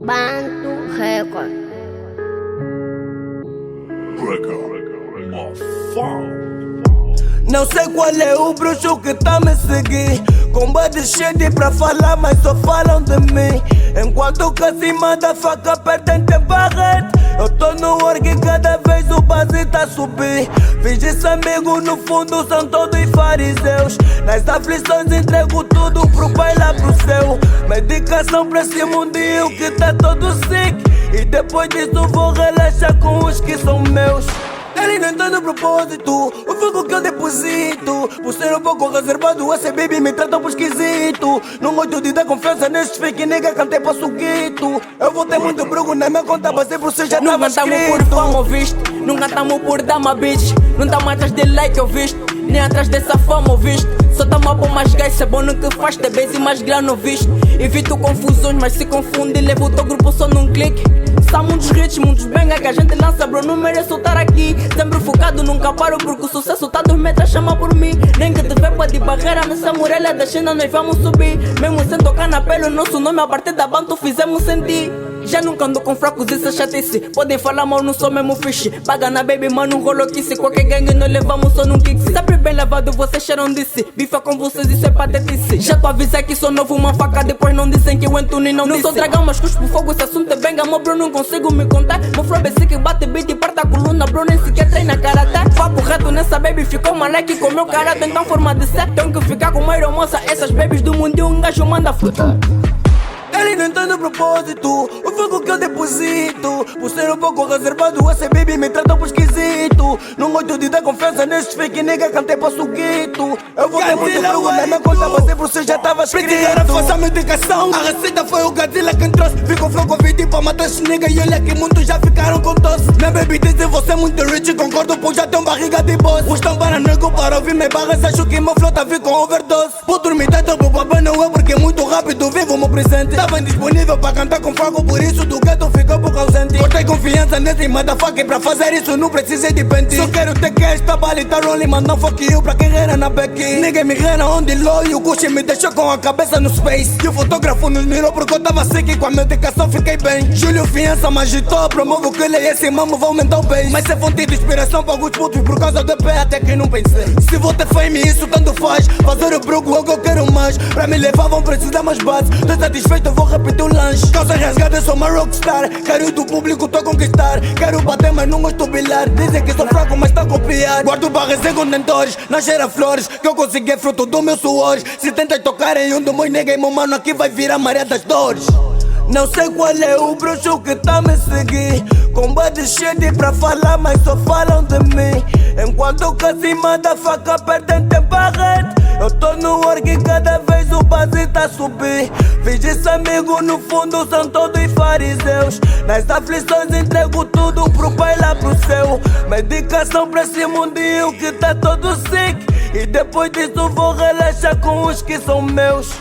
Bantu Record. Não sei qual é o bruxo que tá me seguir. Combate cheio pra falar, mas só falam de mim. Enquanto que acima da faca perdem tempo a rede. Eu tô no org e cada vez o base tá a subir. Fiz esse amigo, no fundo são todos fariseus. Nas aflições entrego tudo pro pai lá pro céu. Medicação pra esse mundinho que tá todo sick. E depois disso vou relaxar com os que são meus. Ele não entende o propósito, o fogo que eu deposito. Por ser um pouco reservado, esse baby me trata por esquisito. Não gosto de dar confiança nesses fake nigga, cantei pra suguito. Eu vou ter muito brugo na minha conta, mas sempre você já tava escrito. Nunca tamo por fama, visto. Nunca tamo por dama, bitch. Não tamo atrás de like, eu visto. Nem atrás dessa fama, visto. Só tamo por mais gás, é bom no que faz, te base e mais grano, visto. Evito confusões, mas se confunde, levo o teu grupo só num clique. São muitos hits, muitos benga que a gente lança, bro, não mereço estar aqui. Sempre focado, nunca paro porque o sucesso tá 2 metros, chama por mim. Nem que te vê de barreira nessa muralha da China, nós vamos subir. Mesmo sem tocar na pele, o nosso nome a partir da Bantu fizemos sentir. Já nunca ando com fracos, isso é chatice. Podem falar mal, não sou mesmo fixe. Paga na baby, mano, roloquice. Qualquer gangue nós levamos só num kick. Sempre bem lavado, vocês cheiram disso. Bifa com vocês, isso é patetice. Já tô avisar que sou novo, uma faca. Depois não dizem que eu entro nem não disse. Não sou dragão, mas cuspo fogo, esse assunto é benga. Meu bro, não consigo me contar. Meu flow é que bate beat e parta a coluna. Bro, nem sequer treina karate. Papo reto nessa baby, ficou moleque com meu caráter. Então forma de ser, tenho que ficar com uma aeromoça. Essas babies do mundo, um gajo manda fruta. Ele não entende o propósito, o fogo que eu deposito. Por ser um pouco reservado, esse baby me trata por esquisito. Não gosto de dar confiança nesses fake nigga, cantei pra suguito. Eu vou ter muito brugo na minha conta, mas sempre você já tava escrito. Criticaram fosse a medicação, a receita foi o Godzilla quem trouxe. Ficou flow Covid pra matar esses nigga e olha que muitos já ficaram com tosse. Minha baby diz você é muito rich, concordo pois já tem barriga de boss. Os tambara nego para ouvir minhas barras, acho que meu flow tá vindo com overdose. Vou dormir dentro pro papai não é porque muito rápido vivo o meu presente. Tava indisponível pra cantar com fogo, por isso do ghetto ficou pouco ausente. Cortei confiança nesse motherfucker, pra fazer isso não precisei de pente. Só quero ter cash, tá bala e tá rolling, mas não fuck you pra quem era na back. Ninguém me rena onde low e o Gucci me deixou com a cabeça no space. E o fotógrafo nos mirou porque eu tava sick e com a medicação fiquei bem. Júlio Fiança me agitou, promovo que ele e esse mamo vão aumentar o bem. Mas é fonte de inspiração para alguns putos por causa do EP até que não pensei. Se vou ter fame isso tanto faz, fazer o brugo é o que eu quero mais. Pra me levar vão precisar mais base, tô satisfeito eu vou repetir o lanche. Calça rasgada sou uma rockstar, quero do público tô a conquistar. Quero bater mas não gosto de bilar, dizem que sou fraco mas tá a copiar. Guardo barras em contentores, não cheira flores, que eu consegui é fruto do meu suor. Se tentas tocar em um do meu nega e meu mano aqui vai virar maré das dores. Não sei qual é o bruxo que tá me seguir. Combate cheio pra falar, mas só falam de mim. Enquanto que acima da faca perdem tempo a rede. Eu tô no org e cada vez o base tá a subir. Fiz esse amigo, no fundo são todos fariseus. Nas aflições entrego tudo pro pai lá pro céu. Medicação pra esse mundinho que tá todo sick. E depois disso vou relaxar com os que são meus.